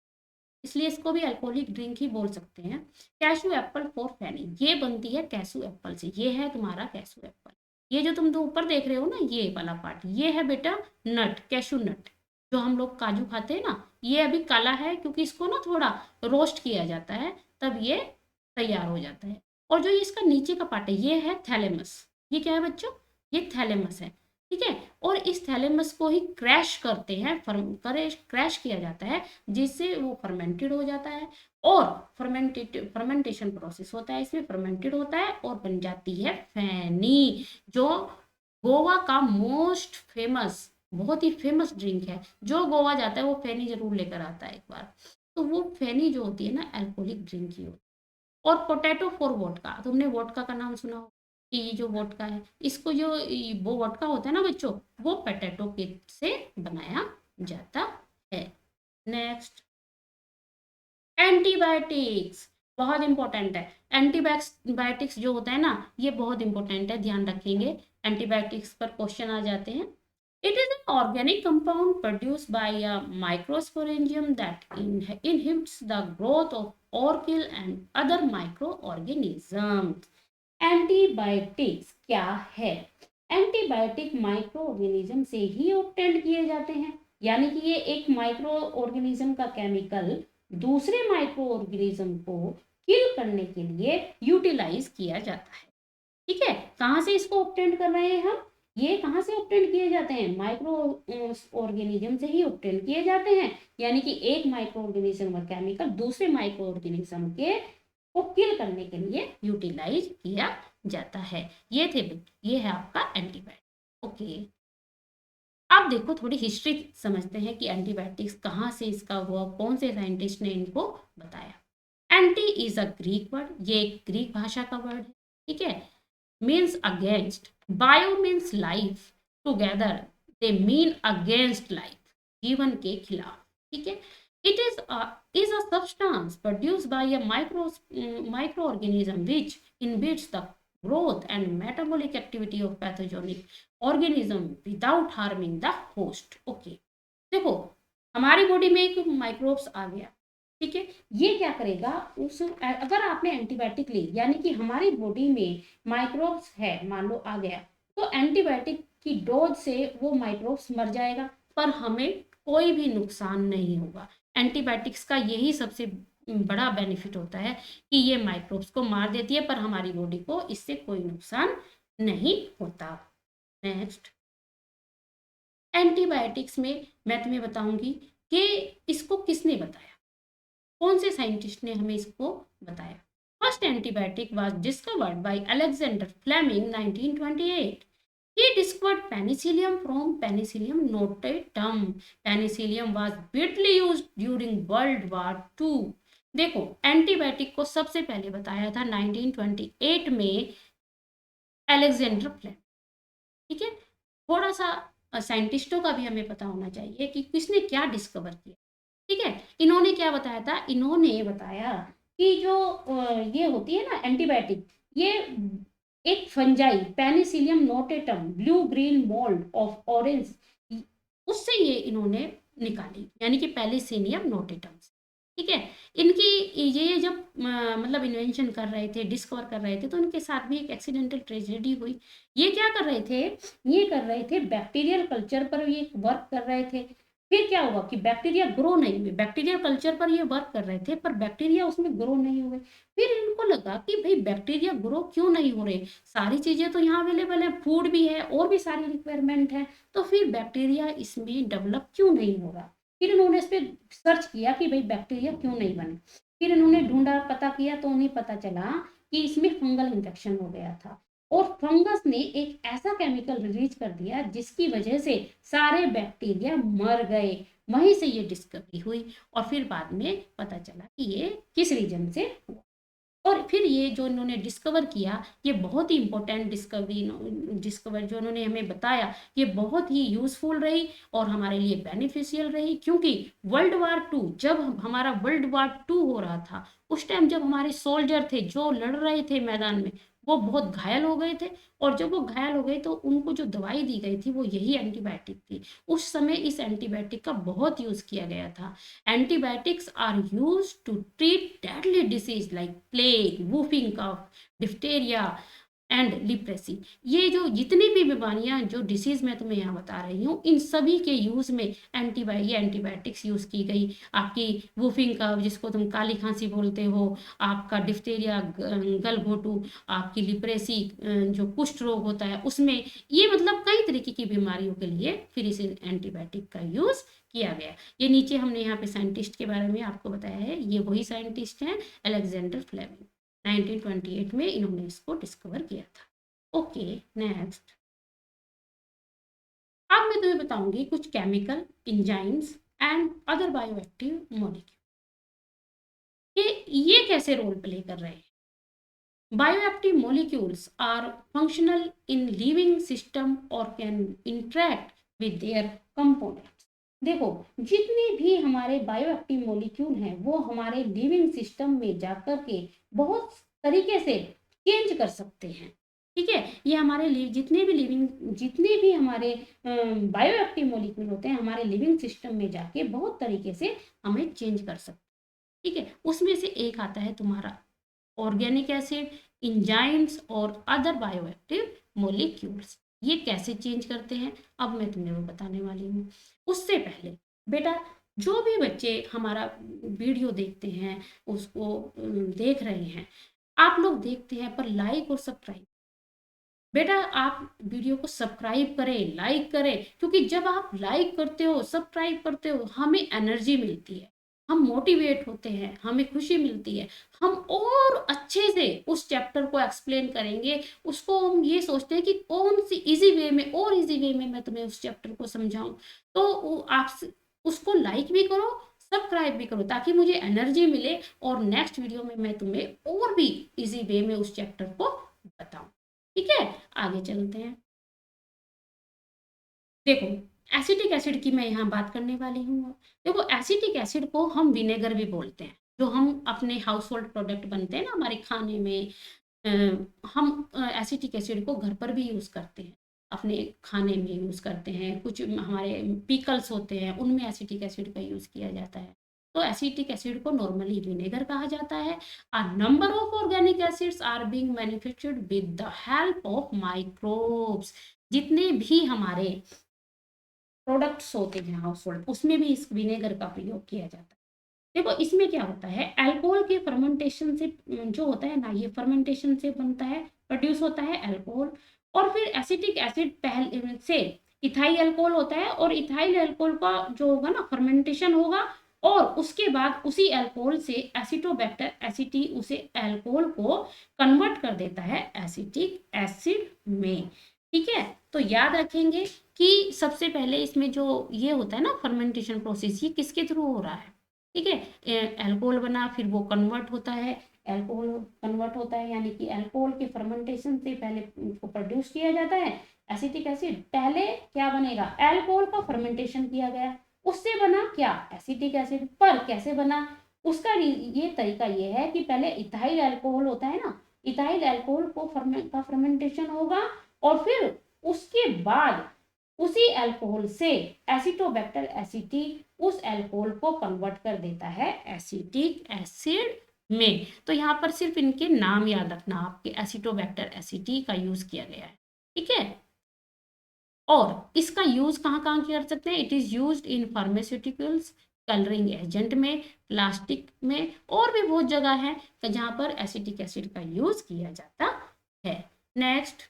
इसलिए इसको भी अल्कोहलिक ड्रिंक ही बोल सकते हैं। कैशू एप्पल फॉर फेनी, ये बनती है कैशू एप्पल से, ये है तुम्हारा कैशू एप्पल। ये जो तुम तो ऊपर देख रहे हो ना, ये वाला पार्ट, ये है बेटा नट, कैशू नट, जो हम लोग काजू खाते हैं ना, ये अभी काला है क्योंकि इसको ना थोड़ा रोस्ट किया जाता है, तब ये तैयार हो जाता है। और जो ये इसका नीचे का पार्ट है, ये है थैलेमस। ये क्या है बच्चों, ये थैलेमस है, ठीक है। और इस थैलेमस को ही क्रैश करते हैं, क्रैश किया जाता है, जिससे वो फर्मेंटेड हो जाता है, और फर्मेंटेशन प्रोसेस होता है, इसमें फर्मेंटेड होता है और बन जाती है फेनी, जो गोवा का मोस्ट फेमस, बहुत ही फेमस ड्रिंक है। जो गोवा जाता है वो फेनी जरूर लेकर आता है एक बार। तो वो फेनी जो होती है ना, अल्कोहलिक ड्रिंक ही होती है। और पोटैटो फॉर वोडका, तुमने वोडका का नाम सुना हो, कि ये जो वोडका है, इसको जो वो वोडका होता है ना बच्चों, वो पोटैटो के से बनाया जाता है। नेक्स्ट, एंटीबायोटिक्स, बहुत इंपॉर्टेंट है। एंटीबायोटिक्स जो होता है ना, ये बहुत इंपॉर्टेंट है, ध्यान रखेंगे, एंटीबायोटिक्स पर क्वेश्चन आ जाते हैं। It is an organic compound produced by a microsporangium that inhibits the growth of orchil and other microorganisms। Antibiotics क्या है, एंटीबायोटिक माइक्रो ऑर्गेनिज्म से ही ऑब्टेन किए जाते हैं, यानी कि ये एक माइक्रो ऑर्गेनिज्म का केमिकल दूसरे माइक्रो ऑर्गेनिज्म को किल करने के लिए यूटिलाइज किया जाता है, ठीक है। कहाँ से इसको ऑब्टेन कर रहे हैं हम, ये कहाँ से ऑब्टेन किए जाते हैं, माइक्रो ऑर्गेनिज्म से ही ऑब्टेन किए जाते हैं, यानी कि एक माइक्रो ऑर्गेनिज्म और केमिकल दूसरे माइक्रो ऑर्गेनिज्म के को किल करने के लिए यूटिलाइज किया जाता है। ये है आपका एंटीबायोटिक, ओके। अब देखो, थोड़ी हिस्ट्री समझते हैं कि एंटीबायोटिक्स कहाँ से इसका हुआ, कौन से साइंटिस्ट ने इनको बताया। Anti is a Greek word, ये एक ग्रीक भाषा का वर्ड है, ठीक है। Means against, bio means life, together they mean against life, जीवन के खिलाफ, ठीक है। It is a substance produced by a microorganism which inhibits the growth and metabolic activity of pathogenic organism without harming the host, okay। देखो, हमारी body में एक microbes आ गया, ठीक है, ये क्या करेगा, उस अगर आपने एंटीबायोटिक ली, यानी कि हमारी बॉडी में माइक्रोब्स है, मान लो आ गया, तो एंटीबायोटिक की डोज से वो माइक्रोब्स मर जाएगा, पर हमें कोई भी नुकसान नहीं होगा। एंटीबायोटिक्स का यही सबसे बड़ा बेनिफिट होता है कि ये माइक्रोब्स को मार देती है, पर हमारी बॉडी को इससे कोई नुकसान नहीं होता। नेक्स्ट, एंटीबायोटिक्स में मैं तुम्हें बताऊंगी कि इसको किसने बताया, कौन से साइंटिस्ट ने हमें इसको बताया। First antibiotic was discovered by Alexander Fleming 1928. He discovered penicillium from Penicillium notatum. Penicillium was widely used during World War II. देखो, एंटीबायोटिक को सबसे पहले बताया था 1928 में अलेक्जेंडर फ्लेमिंग। ठीक है, थोड़ा सा साइंटिस्टों का भी हमें पता होना चाहिए कि किसने क्या डिस्कवर किया। ठीक है, इन्होंने क्या बताया था, इन्होंने बताया कि जो ये होती है ना एंटीबायोटिक, ये एक fungi Penicillium notatum blue green mould of orange, उससे ये इन्होंने निकाली, यानी कि पेनिसिलियम नोटेटम। ठीक है, इनकी ये जब मतलब इन्वेंशन कर रहे थे, डिस्कवर कर रहे थे, तो उनके साथ भी एक एक्सीडेंटल ट्रेजेडी हुई। ये क्या कर रहे थे, ये कर रहे थे बैक्टीरियल कल्चर पर ये वर्क कर रहे थे। फिर क्या हुआ कि बैक्टीरिया ग्रो नहीं हुए, बैक्टीरियल कल्चर पर ये वर्क कर रहे थे पर बैक्टीरिया उसमें ग्रो नहीं हुए। फिर इनको लगा कि भाई बैक्टीरिया ग्रो क्यों नहीं हो रहे, सारी चीजें तो यहाँ अवेलेबल है, फूड भी है और भी सारी रिक्वायरमेंट है, तो फिर बैक्टीरिया इसमें डेवलप क्यों नहीं हो रहा। फिर इन्होंने इस पर सर्च किया कि भाई बैक्टीरिया क्यों नहीं बने। फिर इन्होंने ढूंढा, पता किया, तो उन्हें पता चला कि इसमें फंगल इन्फेक्शन हो गया था और फंगस ने एक ऐसा केमिकल रिलीज कर दिया जिसकी वजह से सारे बैक्टीरिया मर गए। वहीं से ये डिस्कवरी हुई और फिर बाद में पता चला कि ये किस रीजन से हुआ। और फिर ये जो इन्होंने डिस्कवर किया, ये बहुत ही इंपॉर्टेंट डिस्कवर जो उन्होंने हमें बताया, ये बहुत ही यूजफुल रही और हमारे लिए बेनिफिशियल रही। क्योंकि वर्ल्ड वार टू, जब हमारा वर्ल्ड वार टू हो रहा था, उस टाइम जब हमारे सोल्जर थे जो लड़ रहे थे मैदान में, वो बहुत घायल हो गए थे। और जब वो घायल हो गए तो उनको जो दवाई दी गई थी वो यही एंटीबायोटिक थी। उस समय इस एंटीबायोटिक का बहुत यूज किया गया था। Antibiotics are used to treat deadly disease like plague, whooping cough, diphtheria and leprosy. ये जो जितनी भी बीमारियां, जो डिसीज मैं तुम्हें यहाँ बता रही हूँ, इन सभी के यूज में एंटीबायोटिक्स यूज की गई। आपकी वूफिंग का, जिसको तुम काली खांसी बोलते हो, आपका डिफ्थेरिया, गलघोटू, आपकी लिप्रेसी जो कुष्ठ रोग होता है उसमें, ये मतलब कई तरीके की बीमारियों के लिए फिर इस एंटीबायोटिक का यूज किया गया। ये नीचे हमने यहाँ पे साइंटिस्ट के बारे में आपको बताया है, ये वही साइंटिस्ट हैं अलेक्जेंडर फ्लेमिंग। 1928 में इन्होंने इसको डिस्कवर किया था। Okay, next. अब मैं तुम्हें बताऊंगी कुछ chemical, enzymes and other bioactive molecule, ये कैसे रोल प्ले कर रहे हैं। Bioactive molecules are functional in living system और can interact with their components. देखो, जितने भी हमारे बायोएक्टिव मॉलिक्यूल हैं वो हमारे लिविंग सिस्टम में जाकर के बहुत तरीके से चेंज कर सकते हैं। ठीक है, ये हमारे जितने भी हमारे बायोएक्टिव मॉलिक्यूल होते हैं, हमारे लिविंग सिस्टम में जाके बहुत तरीके से हमें चेंज कर सकते हैं। ठीक है, उसमें से एक आता है तुम्हारा ऑर्गेनिक एसिड, इंजाइम्स और अदर बायोएक्टिव मॉलिक्यूल्स। ये कैसे चेंज करते हैं अब मैं तुम्हें वो बताने वाली हूँ। उससे पहले बेटा, जो भी बच्चे हमारा वीडियो देखते हैं, उसको देख रहे हैं, आप लोग देखते हैं पर लाइक और सब्सक्राइब, बेटा आप वीडियो को सब्सक्राइब करें, लाइक करें, क्योंकि जब आप लाइक करते हो, सब्सक्राइब करते हो, हमें एनर्जी मिलती है, हम मोटिवेट होते हैं, हमें खुशी मिलती है, हम और अच्छे से उस चैप्टर को एक्सप्लेन करेंगे। उसको हम ये सोचते हैं कि कौन सी इजी वे में और इजी वे में मैं तुम्हें उस चैप्टर को समझाऊं। तो आप उसको लाइक भी करो, सब्सक्राइब भी करो, ताकि मुझे एनर्जी मिले और नेक्स्ट वीडियो में मैं तुम्हें और भी इजी वे में उस चैप्टर को बताऊं। ठीक है, आगे चलते हैं। देखो, एसिटिक एसिड की मैं यहाँ बात करने वाली हूँ। देखो, एसिटिक एसिड को हम विनेगर भी बोलते हैं। जो हम अपने हाउस होल्ड प्रोडक्ट बनते हैं ना हमारे खाने में, हम एसिटिक एसिड को घर पर भी यूज़ करते हैं, अपने खाने में यूज़ करते हैं। कुछ हमारे पिकल्स होते हैं उनमें एसिटिक एसिड का यूज़ किया जाता है। तो एसिटिक एसिड को नॉर्मली विनेगर कहा जाता है। A number of organic acids are being manufactured with the help of microbes. जितने भी हमारे प्रोडक्ट्स होते हैं हाउस होल्ड, उसमें भी इस विनेगर का प्रयोग किया जाता है। देखो, इसमें क्या होता है, अल्कोहल के फर्मेंटेशन से जो होता है ना, ये फर्मेंटेशन से बनता है, प्रोड्यूस होता है अल्कोहल। और फिर एसिटिक एसिड पहले से इथाइल अल्कोहल होता है, और इथाइल अल्कोहल का जो होगा ना फर्मेंटेशन होगा, और उसके बाद उसी अल्कोहल से एसिटोबैक्टर एसिटी उसे अल्कोहल को कन्वर्ट कर देता है एसिटिक एसिड में। ठीक है, तो याद रखेंगे कि सबसे पहले इसमें जो ये होता है ना फर्मेंटेशन प्रोसेस, ये किसके थ्रू हो रहा है। ठीक है, अल्कोहल बना, फिर वो कन्वर्ट होता है, अल्कोहल कन्वर्ट होता है, यानी कि अल्कोहल की फर्मेंटेशन से पहले उसको प्रोड्यूस किया जाता है एसिटिक एसिड। पहले क्या बनेगा, अल्कोहल का फर्मेंटेशन किया गया, उससे बना क्या, एसिटिक एसिड। पर कैसे बना, उसका ये तरीका ये है कि पहले इथाइल अल्कोहल होता है ना, इथाइल अल्कोहल को फर्मेंटेशन होगा और फिर उसके बाद उसी अल्कोहल से एसिटोबैक्टर एसिटी उस अल्कोहल को कन्वर्ट कर देता है एसिटिक एसिड में। तो यहाँ पर सिर्फ इनके नाम याद रखना, आपके एसिटोबैक्टर एसिटी का यूज किया गया है। ठीक है, और इसका यूज कहाँ कहाँ कर सकते हैं, it is used in pharmaceuticals, colouring agent में, प्लास्टिक में, और भी बहुत जगह है जहाँ पर एसिटिक एसिड का यूज किया जाता है। Next,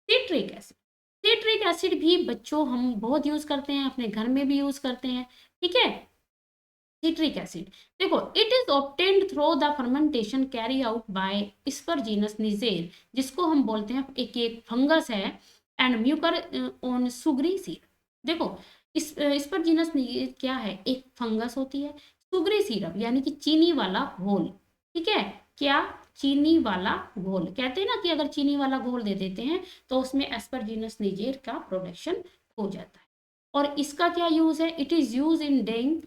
citric acid. Citric acid भी बच्चों हम बहुत यूज करते हैं, अपने घर में भी यूज करते हैं। ठीक है, सिट्रिक एसिड देखो, it is obtained through the fermentation carry out by aspergillus niger, जिसको हम बोलते हैं एक फंगस है, and mucor on sugary syrup. देखो स्परजीनस निजेर क्या है, एक फंगस होती है, सुगरी सिरप यानी कि चीनी वाला घोल। ठीक है, क्या, चीनी वाला घोल। कहते हैं ना कि अगर चीनी वाला घोल दे देते हैं तो उसमें एस्परजीनस निजेर का प्रोडक्शन हो जाता है। और इसका क्या यूज है, इट इज यूज इन डेइंग,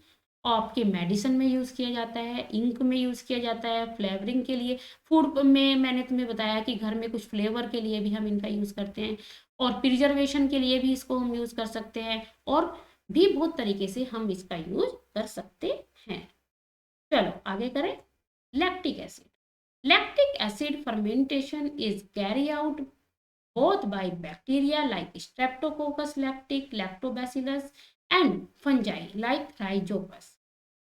आपके मेडिसिन में यूज किया जाता है, इंक में यूज किया जाता है, फ्लेवरिंग के लिए, फूड में मैंने तुम्हें बताया कि घर में कुछ फ्लेवर के लिए भी हम इनका यूज करते हैं, और प्रिजर्वेशन के लिए भी इसको हम यूज कर सकते हैं, और भी बहुत तरीके से हम इसका यूज कर सकते हैं। चलो आगे करें, lactic acid. Lactic acid fermentation is carry out both by bacteria like Streptococcus lactic, Lactobacillus and fungi like Rhizopus।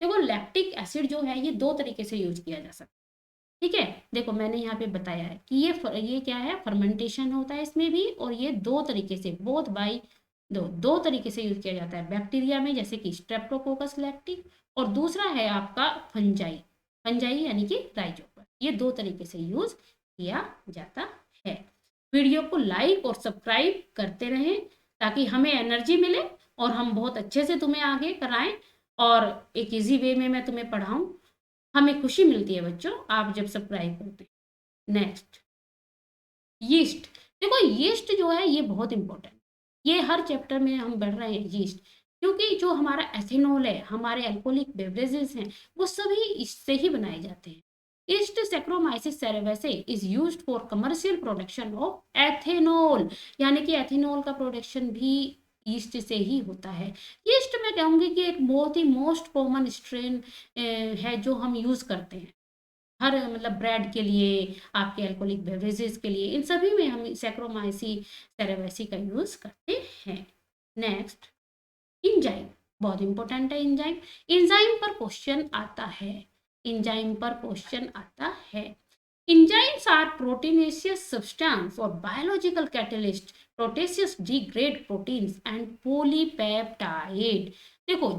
देखो लैक्टिक एसिड जो है ये दो तरीके से यूज किया जा सकता है। ठीक है, देखो मैंने यहाँ पे बताया है कि ये क्या है, फर्मेंटेशन होता है इसमें भी, और ये दो तरीके से, बोथ बाई दो तरीके से यूज किया जाता है, बैक्टीरिया में जैसे कि स्ट्रेप्टोकोकस लैक्टिक, और दूसरा है आपका फंजाई, फंजाई यानी कि राइजोपस। ये दो तरीके से यूज किया जाता है। वीडियो को लाइक और सब्सक्राइब करते रहें ताकि हमें एनर्जी मिले और हम बहुत अच्छे से तुम्हें आगे कराएं और एक इजी वे में मैं तुम्हें पढ़ाऊं। हमें खुशी मिलती है बच्चों आप जब सब्सक्राइब करते हैं। Next, yeast. देखो यीस्ट जो है ये बहुत इंपॉर्टेंट, ये हर चैप्टर में हम बढ़ रहे हैं यीस्ट, क्योंकि जो हमारा एथेनॉल है, हमारे अल्कोहलिक बेवरेजेस हैं, वो सभी इससे ही बनाए जाते हैं। Yeast saccharomyces cerevisiae is used for commercial production of ethanol, यानी कि एथेनॉल का प्रोडक्शन भी ईस्ट से ही होता है। ईस्ट मैं कहूँगी कि एक बहुत ही मोस्ट कॉमन स्ट्रेन है जो हम यूज करते हैं हर, मतलब ब्रेड के लिए, आपके अल्कोहलिक बेवरेजेस के लिए, इन सभी में हम सैक्रोमाइसी सेरेवेसी का यूज करते हैं। नेक्स्ट, इंजाइम, बहुत इंपॉर्टेंट है इंजाइम। इंजाइम पर क्वेश्चन आता है, इंजाइम पर क्वेश्चन आता है। Enzymes are proteinaceous substance or biological catalyst, proteaceous degrade proteins and polypeptide। देखो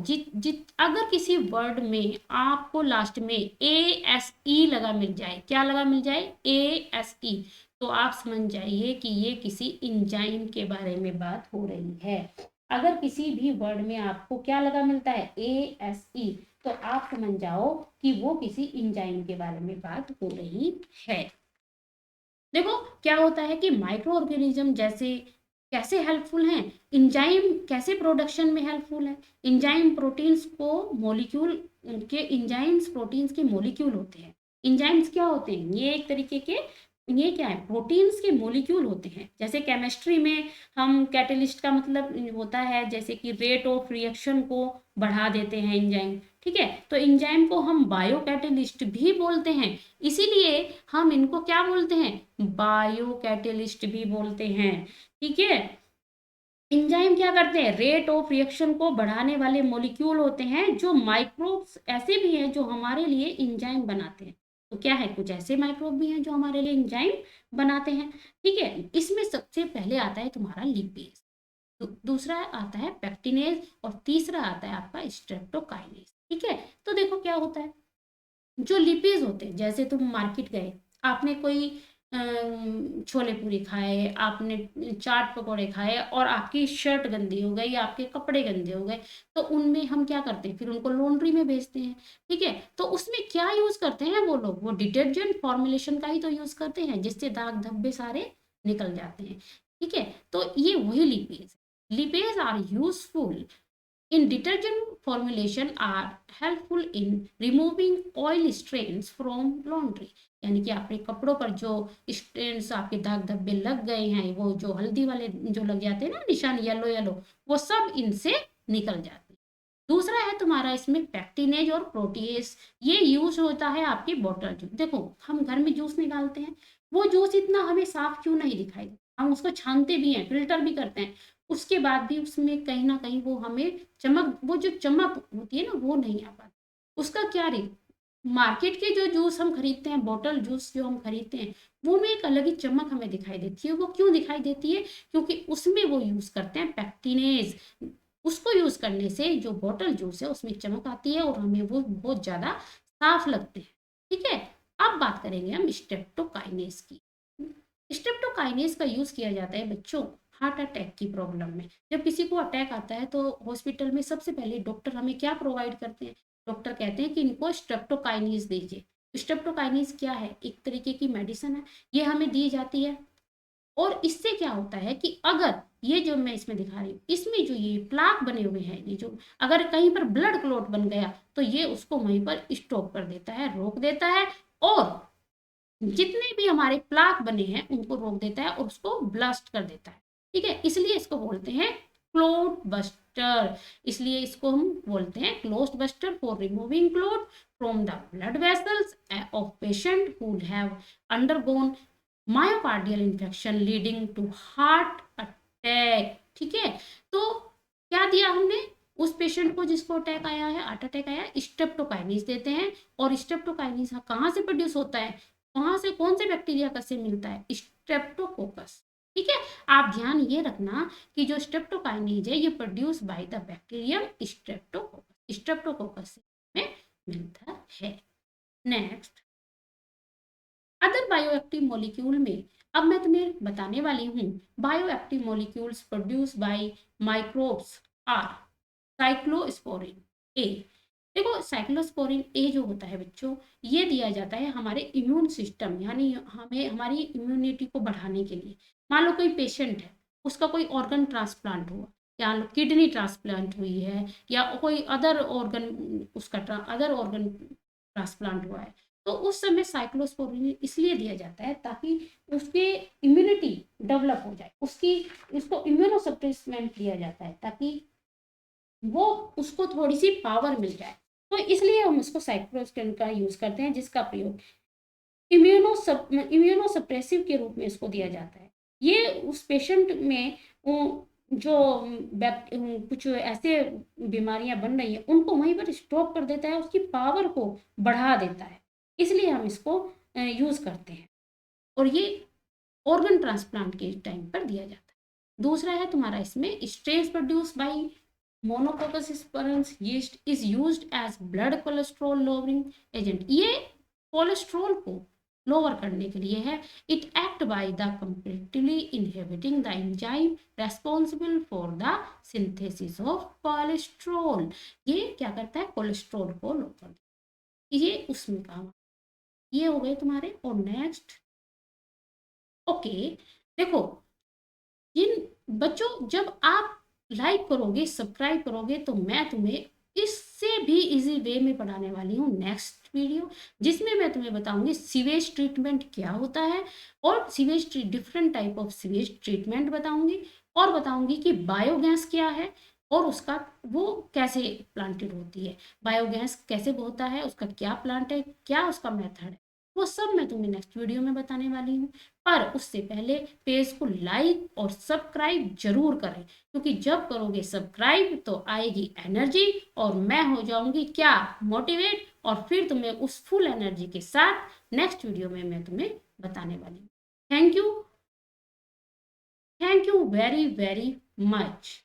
अगर किसी वर्ड में आपको लास्ट में ASE लगा मिल जाए, क्या लगा मिल जाए, ASE, तो आप समझ जाइए कि ये किसी इंजाइम के बारे में बात हो रही है। अगर किसी भी वर्ड में आपको क्या लगा मिलता है, ASE, तो आप समझ जाओ कि वो किसी इंजाइम के बारे में बात हो रही है। देखो क्या होता है कि माइक्रो ऑर्गेनिज्म जैसे कैसे हेल्पफुल हैं, इंजाइम कैसे प्रोडक्शन में हेल्पफुल है। इंजाइम प्रोटीन्स को मॉलिक्यूल के, इंजाइम्स प्रोटीन्स के मॉलिक्यूल होते हैं। इंजाइम्स क्या होते हैं, ये एक तरीके के, ये क्या है, प्रोटीन्स के मॉलिक्यूल होते हैं। जैसे केमिस्ट्री में हम कैटलिस्ट का मतलब होता है जैसे कि रेट ऑफ रिएक्शन को बढ़ा देते हैं इंजाइम। ठीक है, तो इंजाइम को हम बायो कैटलिस्ट भी बोलते हैं, इसीलिए हम इनको क्या बोलते हैं, बायो कैटलिस्ट भी बोलते हैं। ठीक है, इंजाइम क्या करते हैं, रेट ऑफ रिएक्शन को बढ़ाने वाले मॉलिक्यूल होते हैं, जो माइक्रोब्स ऐसे भी हैं जो हमारे लिए इंजाइम बनाते हैं। तो क्या है, कुछ ऐसे माइक्रोब भी हैं जो हमारे लिए इंजाइम बनाते हैं। ठीक है, इसमें सबसे पहले आता है तुम्हारा लिपेज, दूसरा आता है पेक्टिनेज, और तीसरा आता है आपका स्ट्रेप्टोकाइनेज। ठीक है। तो देखो क्या होता है, जो लिपीज होते हैं, जैसे तुम मार्केट गए, आपने कोई छोले पूरी खाए, आपने चाट पकौड़े खाए और आपकी शर्ट गंदी हो गई, आपके कपड़े गंदे हो गए, तो उनमें हम क्या करते हैं, फिर उनको लॉन्ड्री में भेजते हैं। ठीक है, तो उसमें क्या यूज करते हैं वो लोग, वो डिटर्जेंट फॉर्मुलेशन का ही तो यूज करते हैं, जिससे दाग धब्बे सारे निकल जाते हैं। ठीक है, तो ये वही lipase, lipase are useful in detergent formulation are helpful in removing oil stains from laundry। यानी कि आपके कपड़ों पर जो स्टेन्स, आपके दाग धब्बे लग गए हैं, वो जो हल्दी वाले जो लग जाते हैं ना निशान, येलो येलो, वो सब इनसे निकल जाते हैं। दूसरा है तुम्हारा इसमें पैक्टिनेज और प्रोटीएस। ये यूज होता है आपकी बॉटल जूस। देखो हम घर में जूस निकालते हैं, वो जूस इतना हमें साफ क्यों नहीं दिखाई देता, हम उसको छानते भी हैं, फिल्टर भी करते हैं, उसके बाद भी उसमें कहीं ना कहीं वो हमें चमक, वो जो चमक होती है ना वो नहीं आ पाती। उसका क्या रे, मार्केट के जो जूस हम खरीदते हैं, बॉटल जूस जो हम खरीदते हैं, वो में एक अलग ही चमक हमें दिखाई देती है। वो क्यों दिखाई देती है, क्योंकि उसमें वो यूज करते हैं पैक्टिनेज। उसको यूज करने से जो बॉटल जूस है उसमें चमक आती है और हमें वो बहुत ज्यादा साफ लगते हैं। ठीक है, अब बात करेंगे हम स्ट्रेप्टोकाइनेज की। स्ट्रेप्टोकाइनेज का यूज किया जाता है बच्चों हार्ट अटैक की प्रॉब्लम में। जब किसी को अटैक आता है तो हॉस्पिटल में सबसे पहले डॉक्टर हमें क्या प्रोवाइड करते हैं, डॉक्टर कहते हैं कि इनको स्ट्रेप्टोकाइनेज दीजिए। स्ट्रेप्टोकाइनेज क्या है, एक तरीके की मेडिसिन है, ये हमें दी जाती है। और इससे क्या होता है कि अगर ये जो मैं इसमें दिखा रही हूँ, इसमें जो ये प्लाक बने हुए हैं, ये जो अगर कहीं पर ब्लड क्लॉट बन गया तो ये उसको वहीं पर स्टॉप कर देता है, रोक देता है, और जितने भी हमारे प्लाक बने हैं उनको रोक देता है और उसको ब्लास्ट कर देता है। ठीक है, इसलिए इसको बोलते हैं क्लोट बस्टर। इसलिए इसको हम बोलते हैं clot buster for removing clot from the blood vessels of patient who have undergone myocardial infection leading to heart attack. ठीक है, तो क्या दिया हमने उस पेशेंट को जिसको अटैक आया है, हार्ट अटैक आया है, स्ट्रेप्टोकाइनेज देते हैं। और स्ट्रेप्टोकाइनेज कहाँ से प्रोड्यूस होता है, कहाँ से, कौन से बैक्टीरिया का से मिलता है, स्ट्रेप्टोकोकस। ठीक है, आप ध्यान ये रखना कि जो स्ट्रेप्टोकाइनेज है ये produce by the bacterium Streptococcus, Streptococcus से हमें मिलता है। नेक्स्ट, अदर बायोएक्टिव मॉलिक्यूल में अब मैं तुम्हें बताने वाली हूँ, bioactive molecules produce by microbes are cyclosporin A. देखो साइक्लोस्पोरिन ए जो होता है बच्चों, ये दिया जाता है हमारे इम्यून सिस्टम, यानी हमें हमारी इम्यूनिटी को बढ़ाने के लिए। मान लो कोई पेशेंट है, उसका कोई ऑर्गन ट्रांसप्लांट हुआ, या किडनी ट्रांसप्लांट हुई है, या कोई अदर ऑर्गन, उसका अदर ऑर्गन ट्रांसप्लांट हुआ है, तो उस समय साइक्लोस्पोरिन इसलिए दिया जाता है ताकि उसके इम्यूनिटी डेवलप हो जाए, उसकी, उसको इम्यूनोसप्रेसमेंट दिया जाता है ताकि वो, उसको थोड़ी सी पावर मिल जाए। तो इसलिए हम उसको साइक्लोस्पोरिन का यूज करते हैं, जिसका प्रयोग इम्यूनोसप्रेसिव के रूप में इसको दिया जाता है। ये उस पेशेंट में जो कुछ ऐसे बीमारियां बन रही है उनको वहीं पर स्टॉप कर देता है, उसकी पावर को बढ़ा देता है, इसलिए हम इसको यूज करते हैं। और ये ऑर्गन ट्रांसप्लांट के टाइम पर दिया जाता है। दूसरा है तुम्हारा इसमें स्ट्रेस प्रोड्यूस बाय मोनोकोकस स्परेंस yeast is used as blood cholesterol lowering agent. ये कोलेस्ट्रॉल को लोअर करने के लिए है। It act by the comparatively inhibiting the enzyme responsible for the synthesis of cholesterol. ये क्या करता है, कोलेस्ट्रॉल को लो कर देता है। ये उसमें काम, ये हो गए तुम्हारे। और नेक्स्ट, ओके, देखो जिन बच्चों, जब आप लाइक करोगे, सब्सक्राइब करोगे, तो मैं तुम्हें इससे भी इजी वे में पढ़ाने वाली हूँ नेक्स्ट वीडियो, जिसमें मैं तुम्हें बताऊंगी सीवेज ट्रीटमेंट क्या होता है, और sewage different type of sewage treatment बताऊंगी, और बताऊंगी कि बायोगैस क्या है और उसका वो कैसे प्लांटेड होती है, बायोगैस कैसे होता है, उसका क्या प्लांट है, क्या उसका मेथड है, वो सब मैं तुम्हें नेक्स्ट वीडियो में बताने वाली हूँ। पर उससे पहले पेज को लाइक और सब्सक्राइब जरूर करें, क्योंकि जब करोगे सब्सक्राइब तो आएगी एनर्जी और मैं हो जाऊंगी क्या, मोटिवेट, और फिर तुम्हें उस फुल एनर्जी के साथ नेक्स्ट वीडियो में मैं तुम्हें बताने वाली हूँ। Thank you, thank you very very much.